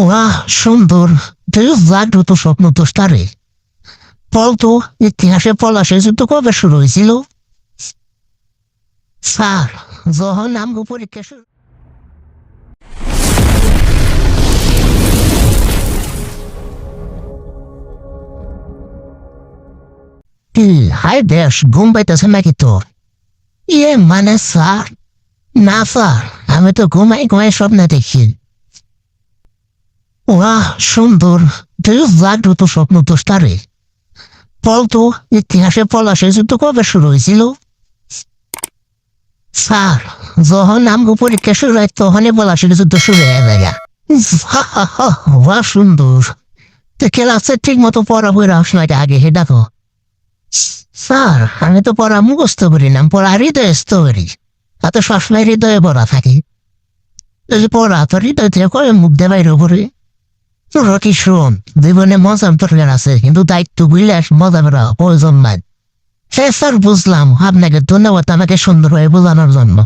ওরা সুন্দর তুই জাগ্রত স্বপ্ন তো স্টারে বলতো ইতিহাসে পলাশের যুদ্ধ কবে শুরু হয়েছিল? স্যার, যখন আমগো পরীক্ষা শুরু কি হাই বেশ ঘুম পাইতেছে নাকি তোর? মানে স্যার, না স্যার, আমি তো ঘুমাই ঘুমাই স্বপ্ন দেখি। ওরা সুন্দর তুই জাগ্রত স্বপ্ন তো স্টারে বলতো ইতিহাসে পলাশের যুদ্ধ কবে শুরু হয়েছিল? স্যার, যখন আমগো পরীক্ষা শুরু হয় তখনই পলাশের যুদ্ধ শুরু হয়ে যায়। ওয়া সুন্দর, তো ক্লাসে ঠিক মতো পড়া বই রাখতে আগে হে দেখো। স্যার, আমি তো পড়া মুখস্থ করি না, পড়া হৃদয়স্থ করি। এত সবসময় হৃদয়ে পড়া থাকি। এই যে পড়া তো হৃদয় থেকে কয়ে মুখ দিয়ে বাইরে পড়ে। তোর কি শোন, জীবনে মজা দরকার আছে, কিন্তু দায়িত্ব বুঝলে মজা করা প্রয়োজন নাই। হ্যাঁ স্যার, বুঝলাম। আপনাকে ধন্যবাদ আমাকে সুন্দরভাবে বোঝানোর জন্য।